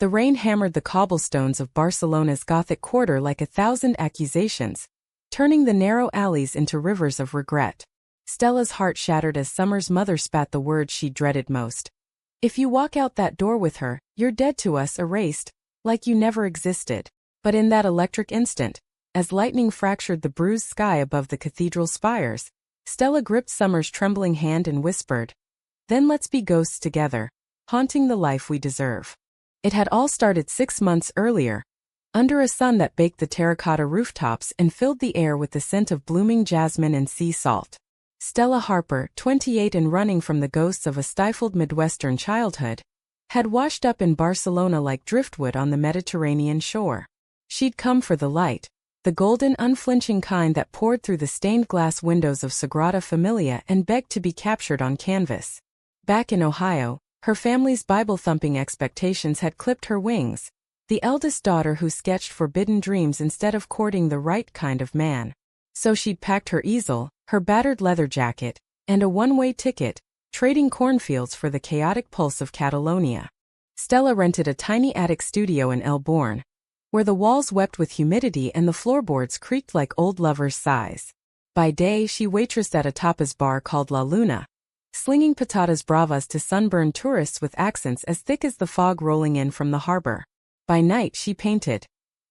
The rain hammered the cobblestones of Barcelona's Gothic quarter like 1,000 accusations, turning the narrow alleys into rivers of regret. Stella's heart shattered as Summer's mother spat the words she dreaded most. "If you walk out that door with her, you're dead to us, erased, like you never existed." But in that electric instant, as lightning fractured the bruised sky above the cathedral spires, Stella gripped Summer's trembling hand and whispered, "Then let's be ghosts together, haunting the life we deserve." It had all started 6 months earlier, under a sun that baked the terracotta rooftops and filled the air with the scent of blooming jasmine and sea salt. Stella Harper, 28 and running from the ghosts of a stifled Midwestern childhood, had washed up in Barcelona like driftwood on the Mediterranean shore. She'd come for the light, the golden, unflinching kind that poured through the stained glass windows of Sagrada Familia and begged to be captured on canvas. Back in Ohio, her family's Bible-thumping expectations had clipped her wings, the eldest daughter who sketched forbidden dreams instead of courting the right kind of man. So she'd packed her easel, her battered leather jacket, and a one-way ticket, trading cornfields for the chaotic pulse of Catalonia. Stella rented a tiny attic studio in El Born, where the walls wept with humidity and the floorboards creaked like old lovers' sighs. By day she waitressed at a tapas bar called La Luna, slinging patatas bravas to sunburned tourists with accents as thick as the fog rolling in from the harbor. By night she painted,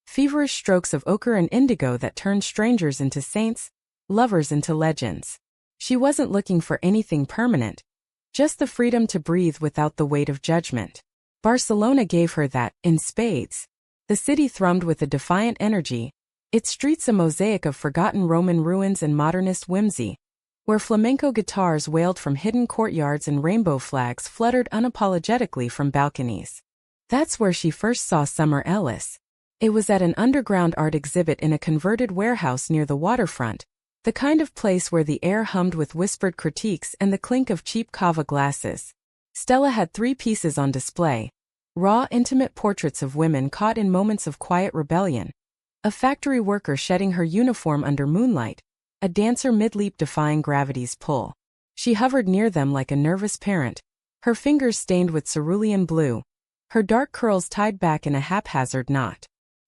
feverish strokes of ochre and indigo that turned strangers into saints, lovers into legends. She wasn't looking for anything permanent, just the freedom to breathe without the weight of judgment. Barcelona gave her that, in spades. The city thrummed with a defiant energy, its streets a mosaic of forgotten Roman ruins and modernist whimsy, where flamenco guitars wailed from hidden courtyards and rainbow flags fluttered unapologetically from balconies. That's where she first saw Summer Ellis. It was at an underground art exhibit in a converted warehouse near the waterfront, the kind of place where the air hummed with whispered critiques and the clink of cheap cava glasses. Stella had 3 pieces on display: raw, intimate portraits of women caught in moments of quiet rebellion, a factory worker shedding her uniform under moonlight, a dancer mid-leap defying gravity's pull. She hovered near them like a nervous parent, her fingers stained with cerulean blue, her dark curls tied back in a haphazard knot.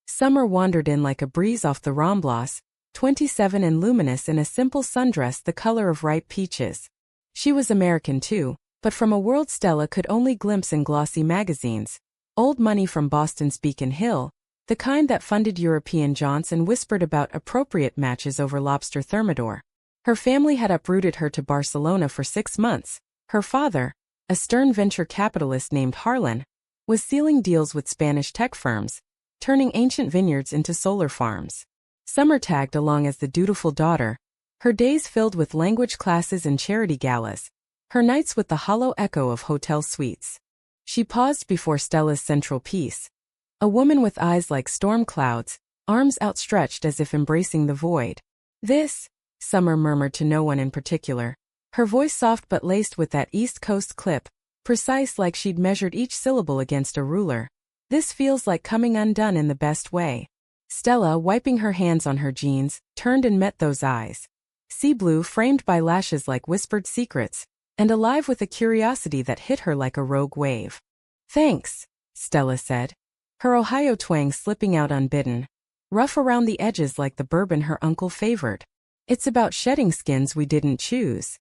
Summer wandered in like a breeze off the Ramblas, 27 and luminous in a simple sundress the color of ripe peaches. She was American too, but from a world Stella could only glimpse in glossy magazines, old money from Boston's Beacon Hill, the kind that funded European jaunts and whispered about appropriate matches over lobster thermidor. Her family had uprooted her to Barcelona for 6 months. Her father, a stern venture capitalist named Harlan, was sealing deals with Spanish tech firms, turning ancient vineyards into solar farms. Summer tagged along as the dutiful daughter, her days filled with language classes and charity galas, her nights with the hollow echo of hotel suites. She paused before Stella's central piece, a woman with eyes like storm clouds, arms outstretched as if embracing the void. "This," Summer murmured to no one in particular, her voice soft but laced with that East Coast clip, precise like she'd measured each syllable against a ruler. "This feels like coming undone in the best way." Stella, wiping her hands on her jeans, turned and met those eyes. Sea blue framed by lashes like whispered secrets, and alive with a curiosity that hit her like a rogue wave. "Thanks," Stella said, her Ohio twang slipping out unbidden, rough around the edges like the bourbon her uncle favored. "It's about shedding skins we didn't choose."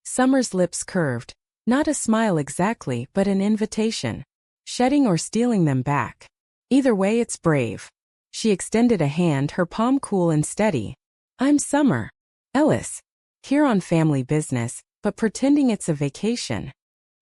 Summer's lips curved, not a smile exactly, but an invitation. Shedding or stealing them back. Either way it's brave. She extended a hand, her palm cool and steady. "I'm Summer Ellis, here on family business, but pretending it's a vacation.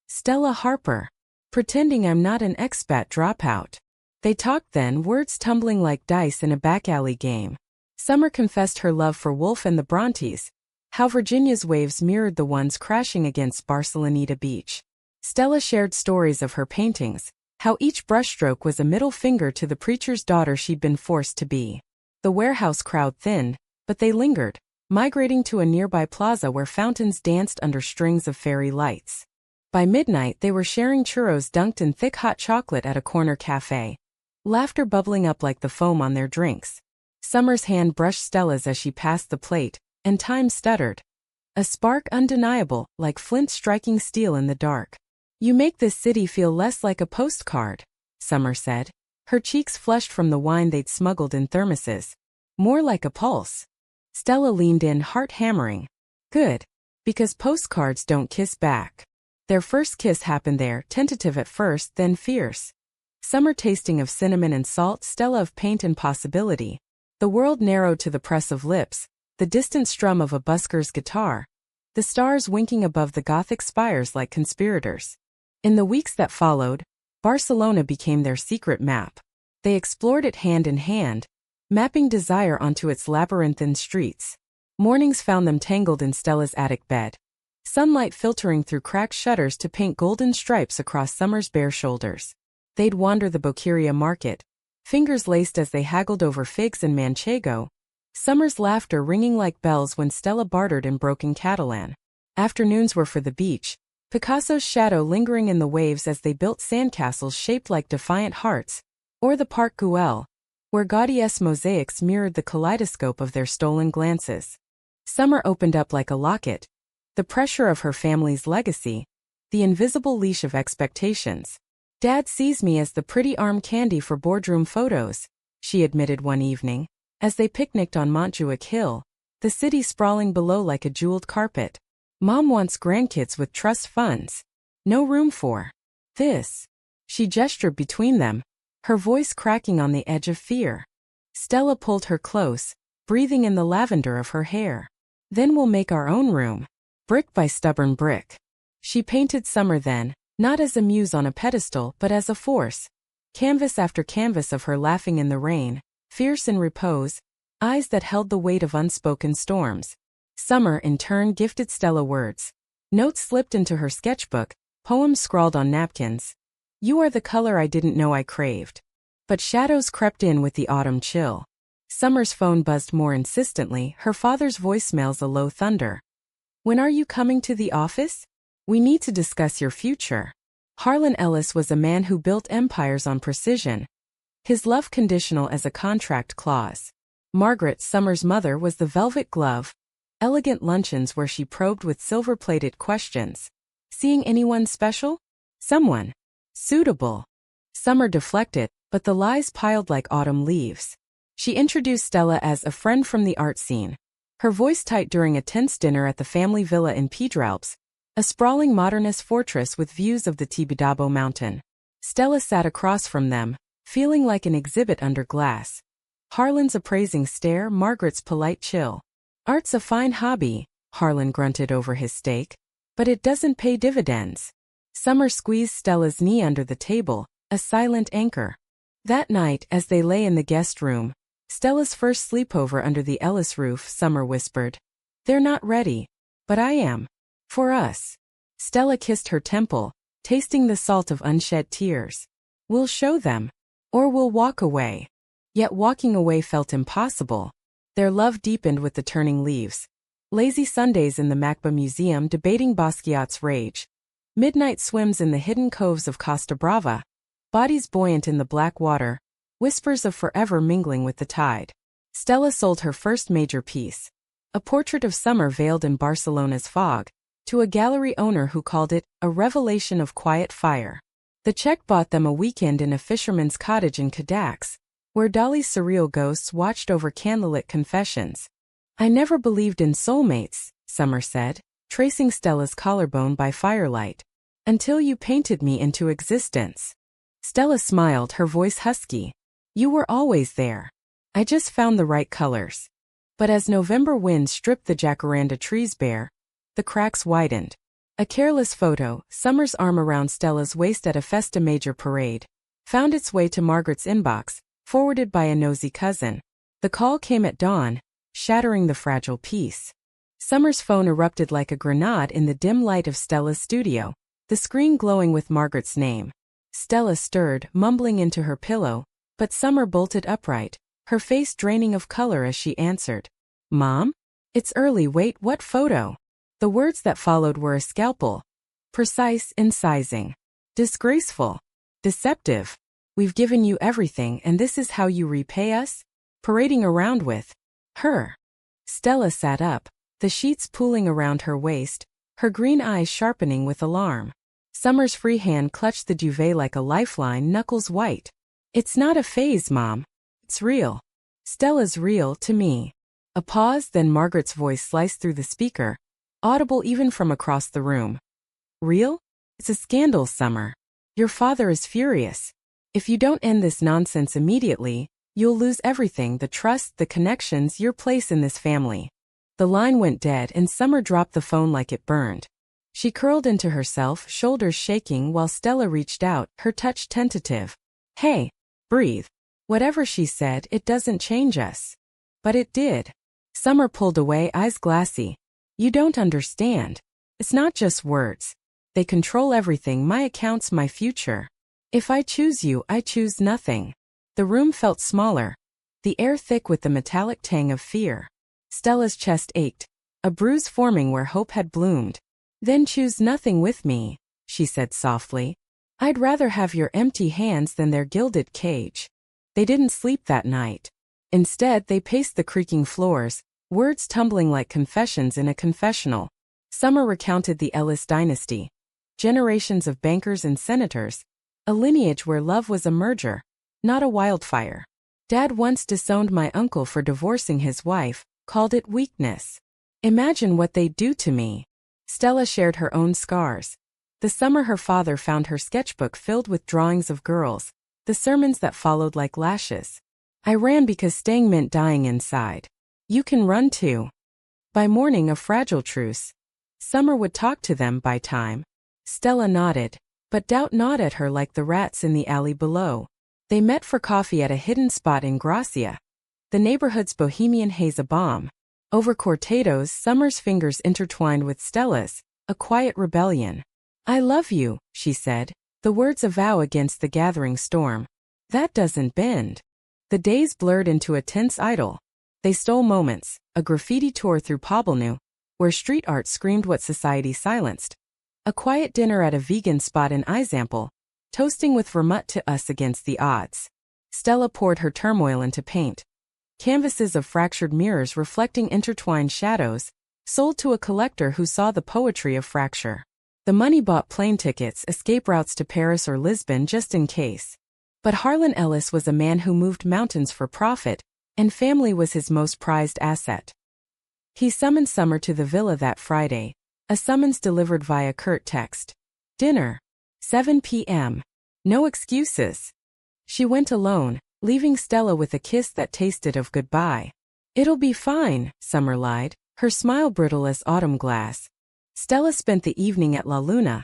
Stella Harper, pretending I'm not an expat dropout." They talked then, words tumbling like dice in a back alley game. Summer confessed her love for Wolfe and the Brontes, how Virginia's waves mirrored the ones crashing against Barceloneta Beach. Stella shared stories of her paintings, how each brushstroke was a middle finger to the preacher's daughter she'd been forced to be. The warehouse crowd thinned, but they lingered, migrating to a nearby plaza where fountains danced under strings of fairy lights. By midnight they were sharing churros dunked in thick hot chocolate at a corner cafe, laughter bubbling up like the foam on their drinks. Summer's hand brushed Stella's as she passed the plate, and time stuttered. A spark undeniable, like flint striking steel in the dark. "You make this city feel less like a postcard," Summer said. Her cheeks flushed from the wine they'd smuggled in thermoses. More like a pulse. Stella leaned in, heart hammering. Good. Because postcards don't kiss back. Their first kiss happened there, tentative at first, then fierce. Summer tasting of cinnamon and salt, Stella of paint and possibility. The world narrowed to the press of lips, the distant strum of a busker's guitar, the stars winking above the Gothic spires like conspirators. In the weeks that followed, Barcelona became their secret map. They explored it hand in hand, mapping desire onto its labyrinthine streets. Mornings found them tangled in Stella's attic bed, sunlight filtering through cracked shutters to paint golden stripes across Summer's bare shoulders. They'd wander the Boqueria market, fingers laced as they haggled over figs and manchego, Summer's laughter ringing like bells when Stella bartered in broken Catalan. Afternoons were for the beach, Picasso's shadow lingering in the waves as they built sandcastles shaped like defiant hearts, or the Parc Güell, where Gaudí's mosaics mirrored the kaleidoscope of their stolen glances. Summer opened up like a locket, the pressure of her family's legacy, the invisible leash of expectations. Dad sees me as the pretty arm candy for boardroom photos, she admitted one evening, as they picnicked on Montjuic Hill, the city sprawling below like a jeweled carpet. Mom wants grandkids with trust funds. No room for this. She gestured between them, her voice cracking on the edge of fear. Stella pulled her close, breathing in the lavender of her hair. Then we'll make our own room. Brick by stubborn brick. She painted Summer then, not as a muse on a pedestal but as a force. Canvas after canvas of her laughing in the rain, fierce in repose, eyes that held the weight of unspoken storms. Summer in turn gifted Stella words. Notes slipped into her sketchbook, poems scrawled on napkins. You are the color I didn't know I craved. But shadows crept in with the autumn chill. Summer's phone buzzed more insistently, her father's voicemails a low thunder. When are you coming to the office? We need to discuss your future. Harlan Ellis was a man who built empires on precision. His love conditional as a contract clause. Margaret, Summer's mother, was the velvet glove. Elegant luncheons where she probed with silver-plated questions. Seeing anyone special? Someone suitable. Summer deflected, but the lies piled like autumn leaves. She introduced Stella as a friend from the art scene. Her voice tight during a tense dinner at the family villa in Piedralbes, a sprawling modernist fortress with views of the Tibidabo mountain. Stella sat across from them, feeling like an exhibit under glass. Harlan's appraising stare, Margaret's polite chill. Art's a fine hobby, Harlan grunted over his steak, but it doesn't pay dividends. Summer squeezed Stella's knee under the table, a silent anchor. That night, as they lay in the guest room, Stella's first sleepover under the Ellis roof, Summer whispered. They're not ready, but I am. For us. Stella kissed her temple, tasting the salt of unshed tears. We'll show them. Or we'll walk away. Yet walking away felt impossible. Their love deepened with the turning leaves. Lazy Sundays in the Macba Museum debating Basquiat's rage. Midnight swims in the hidden coves of Costa Brava. Bodies buoyant in the black water. Whispers of forever mingling with the tide. Stella sold her first major piece. A portrait of Summer veiled in Barcelona's fog, to a gallery owner who called it a revelation of quiet fire. The check bought them a weekend in a fisherman's cottage in Cadax, where Dolly's surreal ghosts watched over candlelit confessions. I never believed in soulmates, Summer said, tracing Stella's collarbone by firelight. Until you painted me into existence. Stella smiled, her voice husky. You were always there. I just found the right colors. But as November winds stripped the jacaranda trees bare, the cracks widened. A careless photo, Summer's arm around Stella's waist at a Festa Major parade, found its way to Margaret's inbox, forwarded by a nosy cousin. The call came at dawn, shattering the fragile peace. Summer's phone erupted like a grenade in the dim light of Stella's studio, the screen glowing with Margaret's name. Stella stirred, mumbling into her pillow, but Summer bolted upright, her face draining of color as she answered. Mom? It's early, wait, what photo? The words that followed were a scalpel. Precise, incising. Disgraceful. Deceptive. We've given you everything and this is how you repay us? Parading around with her. Stella sat up, the sheets pooling around her waist, her green eyes sharpening with alarm. Summer's free hand clutched the duvet like a lifeline, knuckles white. It's not a phase, Mom. It's real. Stella's real to me. A pause, then Margaret's voice sliced through the speaker, audible even from across the room. Real? It's a scandal, Summer. Your father is furious. If you don't end this nonsense immediately, you'll lose everything, the trust, the connections, your place in this family. The line went dead and Summer dropped the phone like it burned. She curled into herself, shoulders shaking while Stella reached out, her touch tentative. Hey, breathe. Whatever she said, it doesn't change us. But it did. Summer pulled away, eyes glassy. You don't understand. It's not just words. They control everything, my accounts, my future. If I choose you, I choose nothing. The room felt smaller, the air thick with the metallic tang of fear. Stella's chest ached, a bruise forming where hope had bloomed. Then choose nothing with me, she said softly. I'd rather have your empty hands than their gilded cage. They didn't sleep that night. Instead, they paced the creaking floors, words tumbling like confessions in a confessional. Summer recounted the Ellis dynasty. Generations of bankers and senators. A lineage where love was a merger, not a wildfire. Dad once disowned my uncle for divorcing his wife, called it weakness. Imagine what they'd do to me. Stella shared her own scars. The summer her father found her sketchbook filled with drawings of girls, the sermons that followed like lashes. I ran because staying meant dying inside. You can run too. By morning, a fragile truce. Summer would talk to them by time. Stella nodded, but doubt gnawed at her like the rats in the alley below. They met for coffee at a hidden spot in Gracia. The neighborhood's bohemian haze a bomb. Over cortados, Summer's fingers intertwined with Stella's, a quiet rebellion. I love you, she said, the words a vow against the gathering storm. That doesn't bend. The days blurred into a tense idyll. They stole moments, a graffiti tour through Poblenou, where street art screamed what society silenced. A quiet dinner at a vegan spot in Izample, toasting with vermouth to us against the odds. Stella poured her turmoil into paint. Canvases of fractured mirrors reflecting intertwined shadows, sold to a collector who saw the poetry of fracture. The money bought plane tickets, escape routes to Paris or Lisbon just in case. But Harlan Ellis was a man who moved mountains for profit, and family was his most prized asset. He summoned Summer to the villa that Friday, a summons delivered via curt text. Dinner. 7 p.m. No excuses. She went alone, leaving Stella with a kiss that tasted of goodbye. It'll be fine, Summer lied, her smile brittle as autumn glass. Stella spent the evening at La Luna.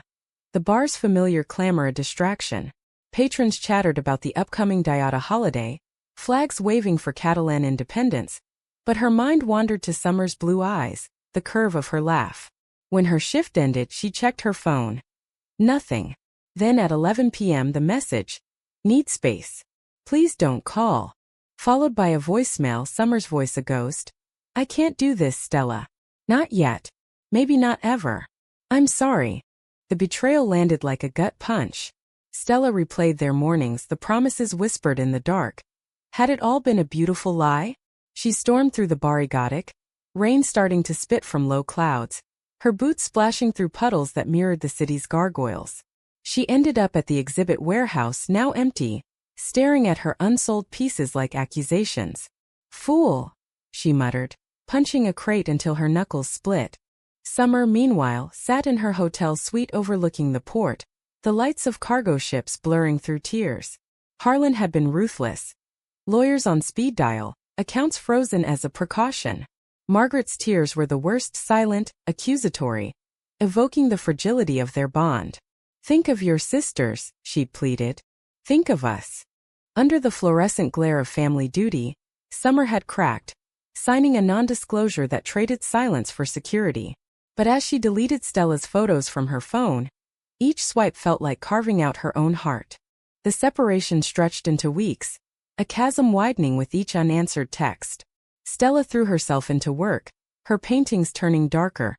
The bar's familiar clamor a distraction. Patrons chattered about the upcoming Diada holiday, flags waving for Catalan independence. But her mind wandered to Summer's blue eyes, the curve of her laugh. When her shift ended, she checked her phone. Nothing. Then at 11 p.m. the message. Need space. Please don't call. Followed by a voicemail, Summer's voice a ghost. I can't do this, Stella. Not yet. Maybe not ever. I'm sorry. The betrayal landed like a gut punch. Stella replayed their mornings, the promises whispered in the dark. Had it all been a beautiful lie? She stormed through the Bari Gothic, rain starting to spit from low clouds, her boots splashing through puddles that mirrored the city's gargoyles. She ended up at the exhibit warehouse, now empty, staring at her unsold pieces like accusations. Fool, she muttered, punching a crate until her knuckles split. Summer, meanwhile, sat in her hotel suite overlooking the port, the lights of cargo ships blurring through tears. Harlan had been ruthless. Lawyers on speed dial, accounts frozen as a precaution. Margaret's tears were the worst, silent, accusatory, evoking the fragility of their bond. Think of your sisters, she pleaded. Think of us. Under the fluorescent glare of family duty, Summer had cracked, signing a non-disclosure that traded silence for security. But as she deleted Stella's photos from her phone, each swipe felt like carving out her own heart. The separation stretched into weeks, a chasm widening with each unanswered text. Stella threw herself into work, her paintings turning darker.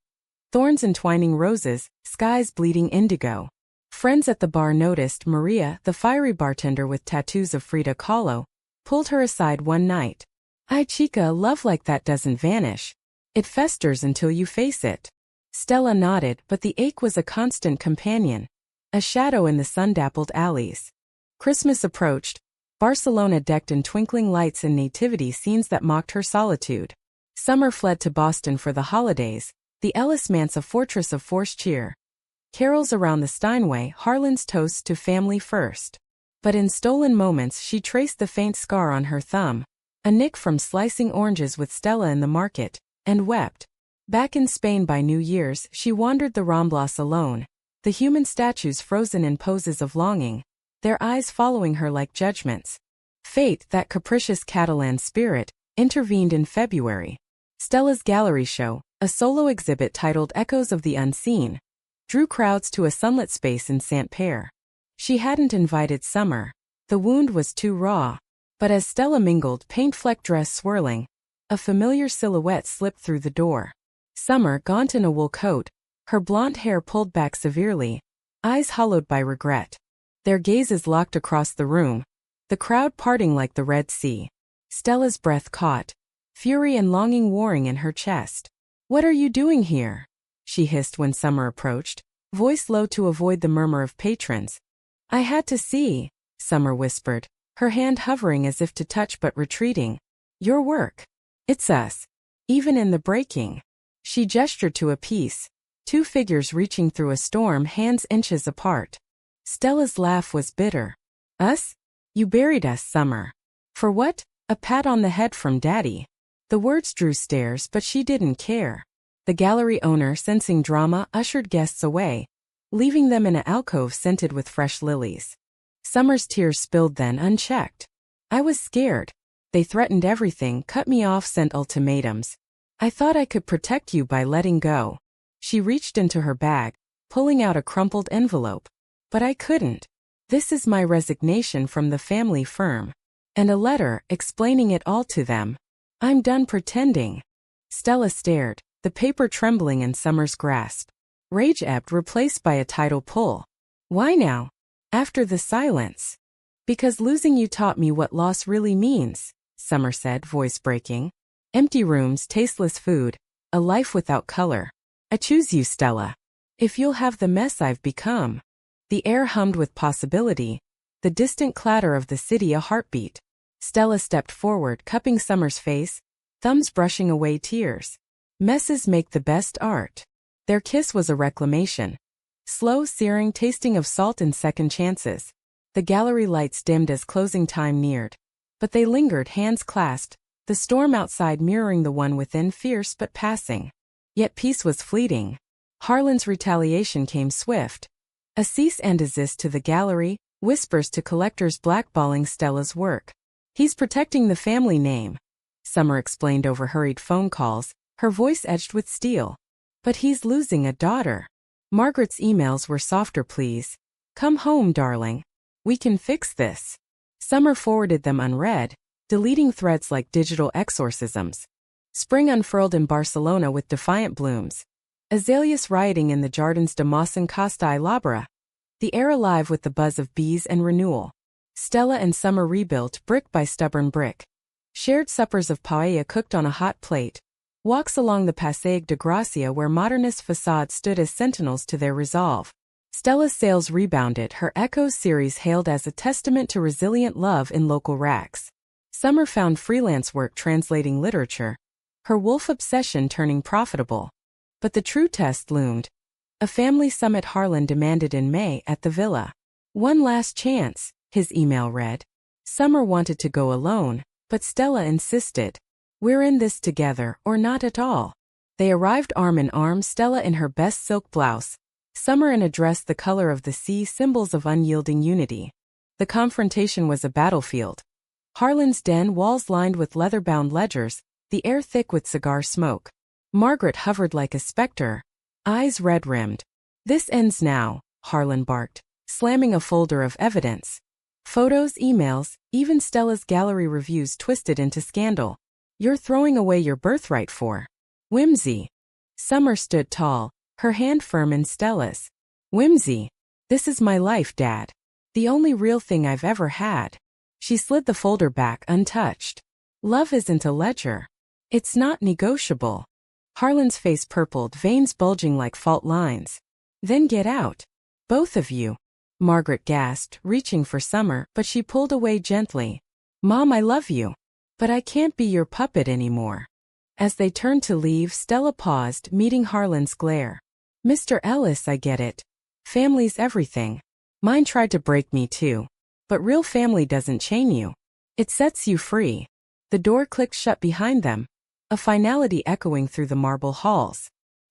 Thorns entwining roses, skies bleeding indigo. Friends at the bar noticed Maria, the fiery bartender with tattoos of Frida Kahlo, pulled her aside one night. Ay chica, love like that doesn't vanish. It festers until you face it. Stella nodded, but the ache was a constant companion. a shadow in the sun-dappled alleys. Christmas approached, Barcelona decked in twinkling lights and nativity scenes that mocked her solitude. Summer fled to Boston for the holidays, the Ellis Manse a fortress of forced cheer. Carols around the Steinway, Harlan's toast to family first. But in stolen moments she traced the faint scar on her thumb, a nick from slicing oranges with Stella in the market, and wept. Back in Spain by New Year's, she wandered the Ramblas alone, the human statues frozen in poses of longing, their eyes following her like judgments. Fate, that capricious Catalan spirit, intervened in February. Stella's gallery show, a solo exhibit titled Echoes of the Unseen, drew crowds to a sunlit space in Saint-Père. She hadn't invited Summer. The wound was too raw. But as Stella mingled, paint-flecked dress swirling, a familiar silhouette slipped through the door. Summer, gaunt in a wool coat, her blonde hair pulled back severely, eyes hollowed by regret. Their gazes locked across the room, the crowd parting like the Red Sea. Stella's breath caught, fury and longing warring in her chest. "What are you doing here?" she hissed when Summer approached, voice low to avoid the murmur of patrons. "I had to see," Summer whispered, her hand hovering as if to touch but retreating. "Your work. It's us. Even in the breaking." She gestured to a piece, two figures reaching through a storm, hands inches apart. Stella's laugh was bitter. "Us? You buried us, Summer. For what? A pat on the head from Daddy." The words drew stares, but she didn't care. The gallery owner, sensing drama, ushered guests away, leaving them in an alcove scented with fresh lilies. Summer's tears spilled then unchecked. "I was scared. They threatened everything, cut me off, sent ultimatums. I thought I could protect you by letting go." She reached into her bag, pulling out a crumpled envelope. "But I couldn't. This is my resignation from the family firm. And a letter explaining it all to them. I'm done pretending." Stella stared, the paper trembling in Summer's grasp. Rage ebbed, replaced by a tidal pull. "Why now? After the silence?" "Because losing you taught me what loss really means," Summer said, voice breaking. "Empty rooms, tasteless food, a life without color. I choose you, Stella. If you'll have the mess I've become." The air hummed with possibility, the distant clatter of the city a heartbeat. Stella stepped forward, cupping Summer's face, thumbs brushing away tears. Messes make the best art. Their kiss was a reclamation. Slow, searing, tasting of salt and second chances. The gallery lights dimmed as closing time neared. But they lingered, hands clasped, the storm outside mirroring the one within, fierce but passing. Yet peace was fleeting. Harlan's retaliation came swift. A cease and desist to the gallery, whispers to collectors blackballing Stella's work. "He's protecting the family name," Summer explained over hurried phone calls, her voice edged with steel. "But he's losing a daughter." Margaret's emails were softer pleas. "Come home, darling. We can fix this." Summer forwarded them unread, deleting threads like digital exorcisms. Spring unfurled in Barcelona with defiant blooms. Azaleas rioting in the Jardins de Mosson Costa y Labra. The air alive with the buzz of bees and renewal. Stella and Summer rebuilt brick by stubborn brick. Shared suppers of paella cooked on a hot plate. Walks along the Passeig de Gracia where modernist facades stood as sentinels to their resolve. Stella's sales rebounded, her Echoes series hailed as a testament to resilient love in local racks. Summer found freelance work translating literature, her wolf obsession turning profitable. But the true test loomed. A family summit Harlan demanded in May at the villa. "One last chance," his email read. Summer wanted to go alone, but Stella insisted. "We're in this together, or not at all." They arrived arm in arm, Stella in her best silk blouse, Summer in a dress the color of the sea, symbols of unyielding unity. The confrontation was a battlefield. Harlan's den, walls lined with leather-bound ledgers, the air thick with cigar smoke. Margaret hovered like a specter, eyes red-rimmed. "This ends now," Harlan barked, slamming a folder of evidence. Photos, emails, even Stella's gallery reviews twisted into scandal. "You're throwing away your birthright for whimsy." Summer stood tall, her hand firm in Stella's. "Whimsy? This is my life, Dad. The only real thing I've ever had." She slid the folder back untouched. "Love isn't a ledger. It's not negotiable." Harlan's face purpled, veins bulging like fault lines. "Then get out." Both of you. Margaret gasped, reaching for Summer, but she pulled away gently. Mom, I love you. But I can't be your puppet anymore. As they turned to leave, Stella paused, meeting Harlan's glare. Mr. Ellis, I get it. Family's everything. Mine tried to break me too. But real family doesn't chain you. It sets you free. The door clicked shut behind them, a finality echoing through the marble halls.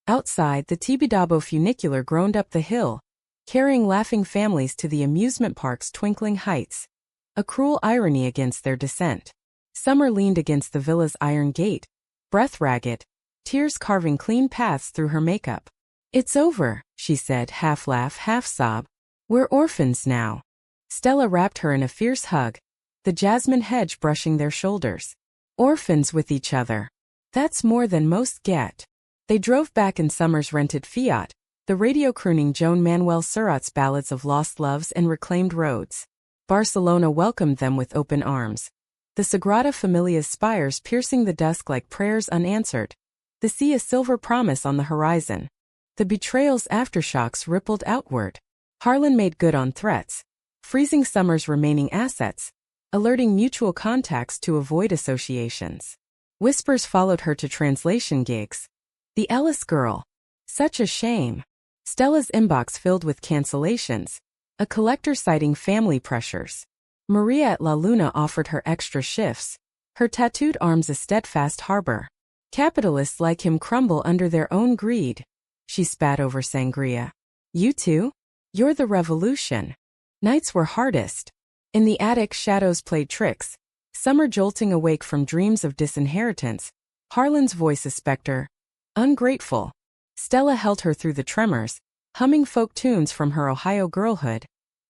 Outside, the Tibidabo funicular groaned up the hill, carrying laughing families to the amusement park's twinkling heights. A cruel irony against their descent. Summer leaned against the villa's iron gate, breath ragged, tears carving clean paths through her makeup. It's over, she said, half laugh, half sob. We're orphans now. Stella wrapped her in a fierce hug, the jasmine hedge brushing their shoulders. Orphans with each other. That's more than most get. They drove back in Summer's rented Fiat, the radio crooning Joan Manuel Serrat's ballads of lost loves and reclaimed roads. Barcelona welcomed them with open arms. The Sagrada Familia's spires piercing the dusk like prayers unanswered. The sea a silver promise on the horizon. The betrayal's aftershocks rippled outward. Harlan made good on threats, freezing Summer's remaining assets, alerting mutual contacts to avoid associations. Whispers followed her to translation gigs. The Ellis girl. Such a shame. Stella's inbox filled with cancellations, a collector citing family pressures. Maria at La Luna offered her extra shifts, her tattooed arms a steadfast harbor. Capitalists like him crumble under their own greed. She spat over sangria. You too? You're the revolution. Nights were hardest. In the attic, shadows played tricks, Summer jolting awake from dreams of disinheritance, Harlan's voice a specter. Ungrateful. Stella held her through the tremors, humming folk tunes from her Ohio girlhood,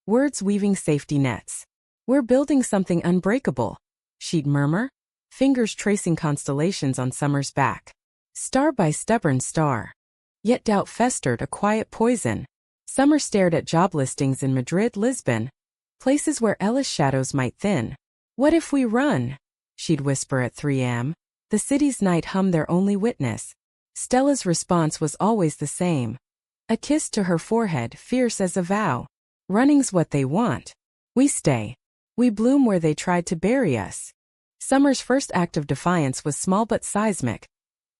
words weaving safety nets. We're building something unbreakable, she'd murmur, fingers tracing constellations on Summer's back. Star by stubborn star. Yet doubt festered, a quiet poison. Summer stared at job listings in Madrid, Lisbon, places where Ellis shadows might thin. What if we run? She'd whisper at 3 a.m. The city's night hummed their only witness. Stella's response was always the same. A kiss to her forehead, fierce as a vow. Running's what they want. We stay. We bloom where they tried to bury us. Summer's first act of defiance was small but seismic.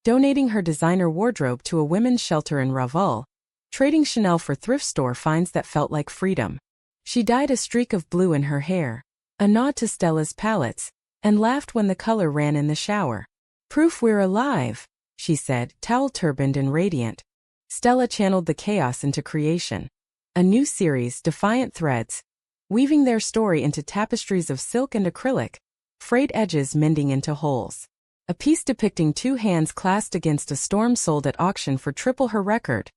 Donating her designer wardrobe to a women's shelter in Raval, trading Chanel for thrift store finds that felt like freedom. She dyed a streak of blue in her hair, a nod to Stella's palettes, and laughed when the color ran in the shower. Proof we're alive, she said, towel-turbaned and radiant. Stella channeled the chaos into creation. A new series, Defiant Threads, weaving their story into tapestries of silk and acrylic, frayed edges mending into holes. A piece depicting two hands clasped against a storm sold at auction for triple her record.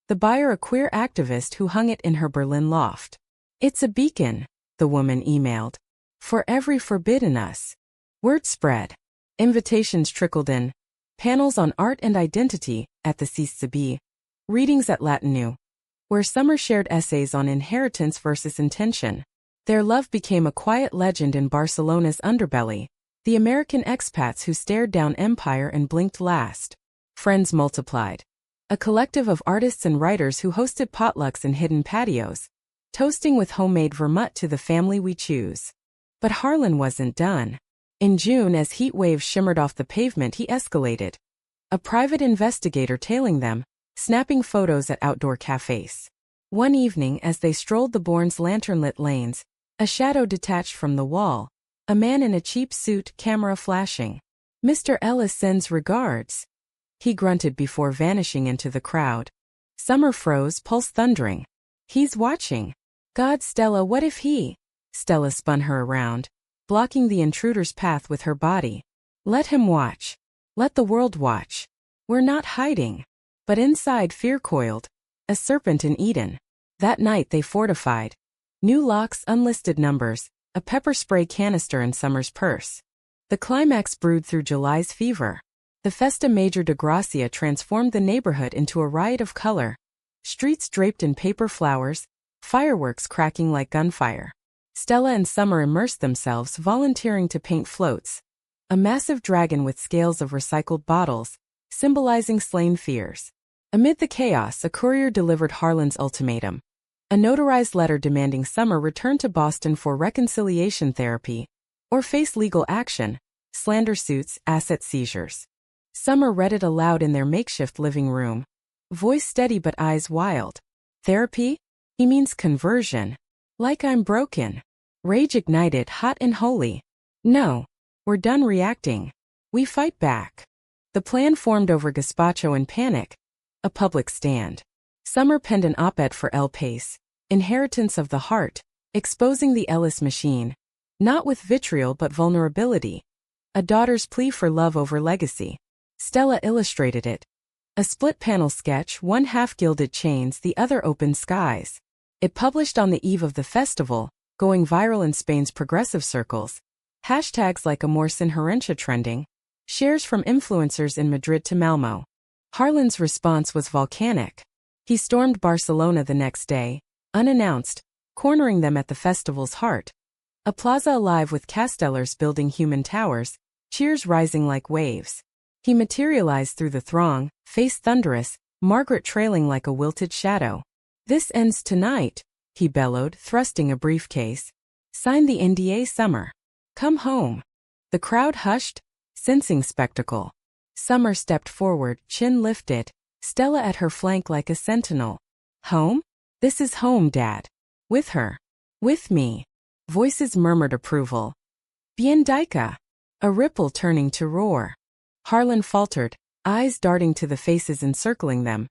The buyer a queer activist who hung it in her Berlin loft. It's a beacon, the woman emailed. For every forbidden us. Word spread. Invitations trickled in. Panels on art and identity at the CCB. Readings at Latinu, where Summer shared essays on inheritance versus intention. Their love became a quiet legend in Barcelona's underbelly, the American expats who stared down empire and blinked last. Friends multiplied. A collective of artists and writers who hosted potlucks in hidden patios, toasting with homemade vermouth to the family we choose. But Harlan wasn't done. In June, as heat waves shimmered off the pavement, he escalated. A private investigator tailing them, snapping photos at outdoor cafes. One evening, as they strolled the Bourne's lantern-lit lanes, a shadow detached from the wall, a man in a cheap suit, camera flashing. Mr. Ellis sends regards. He grunted before vanishing into the crowd. Summer froze, pulse thundering. He's watching. God, Stella, what if he? Stella spun her around, blocking the intruder's path with her body. Let him watch. Let the world watch. We're not hiding. But inside fear coiled. A serpent in Eden. That night they fortified. New locks, unlisted numbers, a pepper spray canister in Summer's purse. The climax brewed through July's fever. The Festa Major de Gracia transformed the neighborhood into a riot of color. Streets draped in paper flowers, fireworks cracking like gunfire. Stella and Summer immersed themselves, volunteering to paint floats. A massive dragon with scales of recycled bottles, symbolizing slain fears. Amid the chaos, a courier delivered Harlan's ultimatum. A notarized letter demanding Summer return to Boston for reconciliation therapy or face legal action, slander suits, asset seizures. Summer read it aloud in their makeshift living room. Voice steady but eyes wild. Therapy? He means conversion. Like I'm broken. Rage ignited, hot and holy. No. We're done reacting. We fight back. The plan formed over gazpacho and panic. A public stand. Summer penned an op-ed for El País, Inheritance of the Heart, exposing the Ellis machine. Not with vitriol but vulnerability. A daughter's plea for love over legacy. Stella illustrated it. A split-panel sketch, one half gilded chains, the other open skies. It published on the eve of the festival, going viral in Spain's progressive circles. Hashtags like immerse and heartbreaks trending. Shares from influencers in Madrid to Malmo. Harlan's response was volcanic. He stormed Barcelona the next day, unannounced, cornering them at the festival's heart. A plaza alive with castellers building human towers, cheers rising like waves. He materialized through the throng, face thunderous, Margaret trailing like a wilted shadow. This ends tonight, he bellowed, thrusting a briefcase. Sign the NDA, Summer. Come home. The crowd hushed, sensing spectacle. Summer stepped forward, chin lifted, Stella at her flank like a sentinel. Home? This is home, Dad. With her. With me. Voices murmured approval. Bien dicha. A ripple turning to roar. Harlan faltered, eyes darting to the faces encircling them.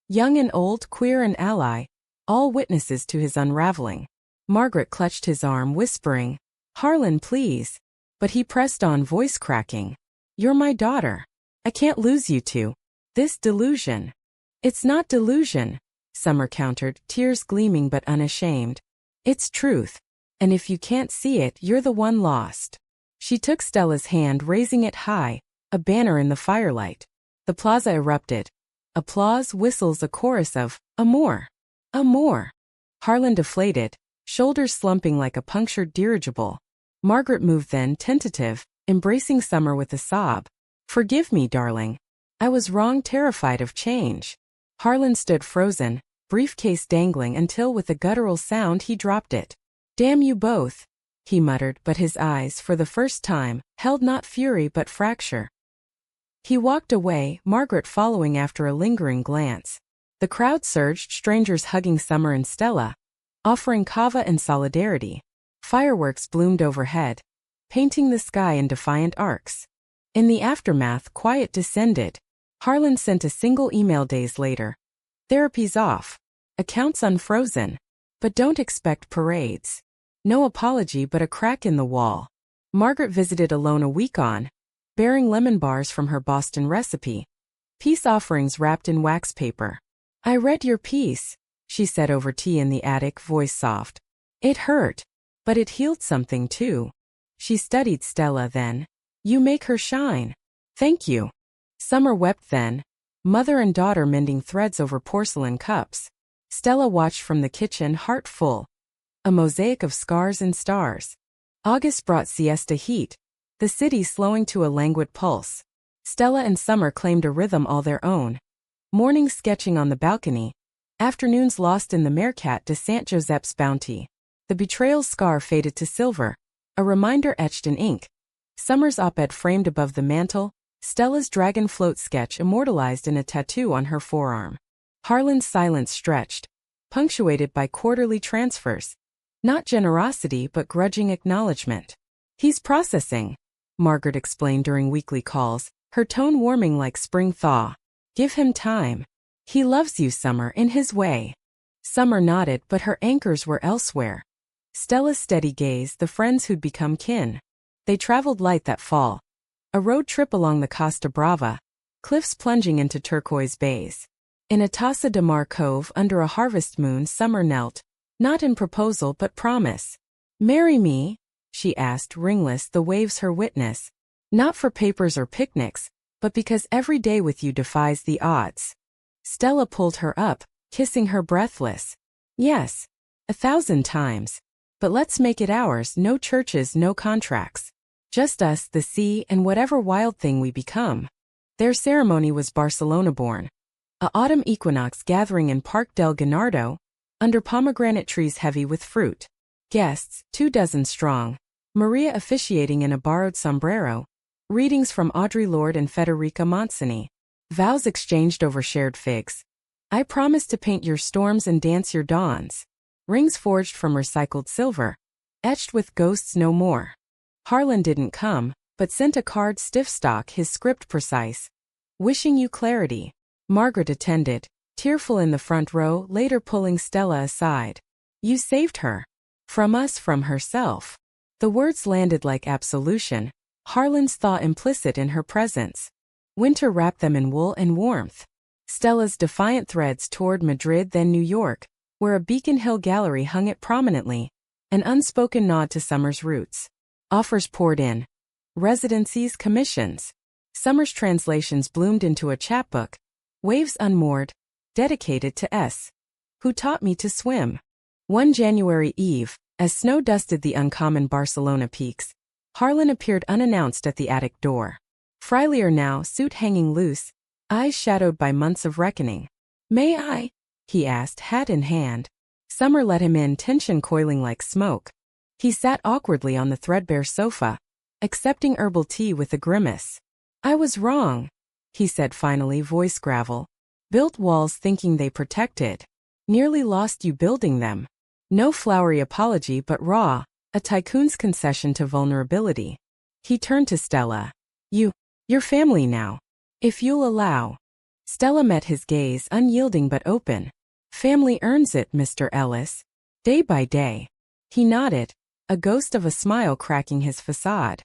Young and old, queer and ally, all witnesses to his unraveling. Margaret clutched his arm, whispering, Harlan, please. But he pressed on, voice cracking. You're my daughter. I can't lose you two. This delusion. It's not delusion, Summer countered, tears gleaming but unashamed. It's truth. And if you can't see it, you're the one lost. She took Stella's hand, raising it high, a banner in the firelight. The plaza erupted. Applause, whistles, a chorus of, Amor. Amor. Harlan deflated, shoulders slumping like a punctured dirigible. Margaret moved then, tentative, embracing Summer with a sob. Forgive me, darling. I was wrong, terrified of change. Harlan stood frozen, briefcase dangling until with a guttural sound he dropped it. Damn you both, he muttered, but his eyes, for the first time, held not fury but fracture. He walked away, Margaret following after a lingering glance. The crowd surged, strangers hugging Summer and Stella, offering kava and solidarity. Fireworks bloomed overhead, painting the sky in defiant arcs. In the aftermath, quiet descended. Harlan sent a single email days later. Therapy's off. Accounts unfrozen. But don't expect parades. No apology but a crack in the wall. Margaret visited alone a week on, bearing lemon bars from her Boston recipe. Peace offerings wrapped in wax paper. I read your piece, she said over tea in the attic, voice soft. It hurt. But it healed something too. She studied Stella then. You make her shine. Thank you. Summer wept then. Mother and daughter mending threads over porcelain cups. Stella watched from the kitchen, heart full. A mosaic of scars and stars. August brought siesta heat. The city slowing to a languid pulse. Stella and Summer claimed a rhythm all their own. Mornings sketching on the balcony. Afternoons lost in the Mercat de Saint Joseph's bounty. The betrayal's scar faded to silver, a reminder etched in ink. Summer's op-ed framed above the mantel, Stella's dragon float sketch immortalized in a tattoo on her forearm. Harlan's silence stretched, punctuated by quarterly transfers. Not generosity but grudging acknowledgement. He's processing, Margaret explained during weekly calls, her tone warming like spring thaw. Give him time. He loves you, Summer, in his way. Summer nodded, but her anchors were elsewhere. Stella's steady gaze, the friends who'd become kin. They traveled light that fall. A road trip along the Costa Brava, cliffs plunging into turquoise bays. In a Taça de Mar cove under a harvest moon, Summer knelt, not in proposal but promise. Marry me? She asked, ringless, the waves her witness. Not for papers or picnics, but because every day with you defies the odds. Stella pulled her up, kissing her breathless. Yes. 1,000 times. But let's make it ours, no churches, no contracts. Just us, the sea, and whatever wild thing we become. Their ceremony was Barcelona-born. A autumn equinox gathering in Parque del Ganardo, Under pomegranate trees heavy with fruit. Guests, 24 strong. Maria officiating in a borrowed sombrero. Readings from Audre Lorde and Federica Montseny. Vows exchanged over shared figs. I promise to paint your storms and dance your dawns. Rings forged from recycled silver. Etched with ghosts no more. Harlan didn't come, but sent a card stiff stock, his script precise. Wishing you clarity. Margaret attended, tearful in the front row, later pulling Stella aside. You saved her. From us, from herself. The words landed like absolution, Harlan's thaw implicit in her presence. Winter wrapped them in wool and warmth. Stella's defiant threads toured Madrid, then New York, where a Beacon Hill gallery hung it prominently, an unspoken nod to Summer's roots. Offers poured in. Residencies, commissions. Summer's translations bloomed into a chapbook. Waves Unmoored, dedicated to S. Who taught me to swim. One January eve, as snow dusted the uncommon Barcelona peaks, Harlan appeared unannounced at the attic door. Frielier now, suit hanging loose, eyes shadowed by months of reckoning. May I? He asked, hat in hand. Summer let him in, tension coiling like smoke. He sat awkwardly on the threadbare sofa, accepting herbal tea with a grimace. I was wrong, he said finally, voice gravel. Built walls thinking they protected. Nearly lost you building them. No flowery apology but raw, a tycoon's concession to vulnerability. He turned to Stella. Your family now. If you'll allow. Stella met his gaze, unyielding but open. Family earns it, Mr. Ellis. Day by day. He nodded, a ghost of a smile cracking his facade.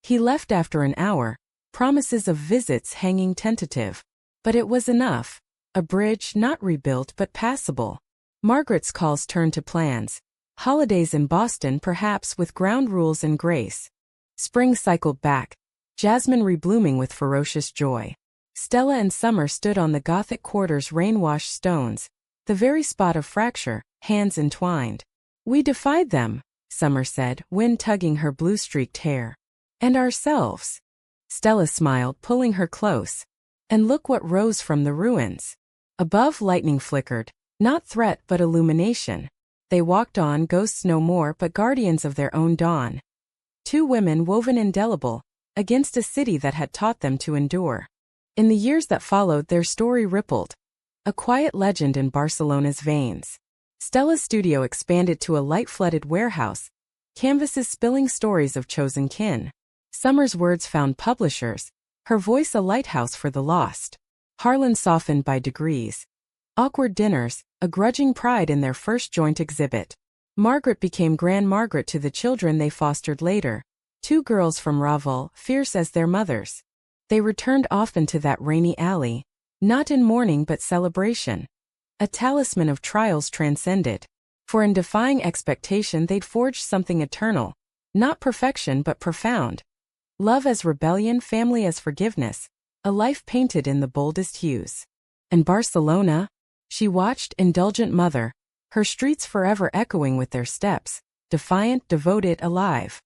He left after an hour, promises of visits hanging tentative. But it was enough. A bridge not rebuilt but passable. Margaret's calls turned to plans. Holidays in Boston, perhaps with ground rules and grace. Spring cycled back, jasmine reblooming with ferocious joy. Stella and Summer stood on the Gothic quarter's rain-washed stones, the very spot of fracture, hands entwined. We defied them, Summer said, wind tugging her blue-streaked hair. And ourselves. Stella smiled, pulling her close. And look what rose from the ruins. Above, lightning flickered, not threat but illumination. They walked on, ghosts no more but guardians of their own dawn. Two women woven indelible, against a city that had taught them to endure. In the years that followed, their story rippled. A quiet legend in Barcelona's veins. Stella's studio expanded to a light-flooded warehouse, canvases spilling stories of chosen kin. Summer's words found publishers, her voice a lighthouse for the lost. Harlan softened by degrees. Awkward dinners, a grudging pride in their first joint exhibit. Margaret became Grand Margaret to the children they fostered later. Two girls from Raval, fierce as their mothers. They returned often to that rainy alley, not in mourning but celebration. A talisman of trials transcended. For in defying expectation they'd forged something eternal. Not perfection but profound. Love as rebellion, family as forgiveness. A life painted in the boldest hues. And Barcelona? She watched, indulgent mother, her streets forever echoing with their steps, defiant, devoted, alive.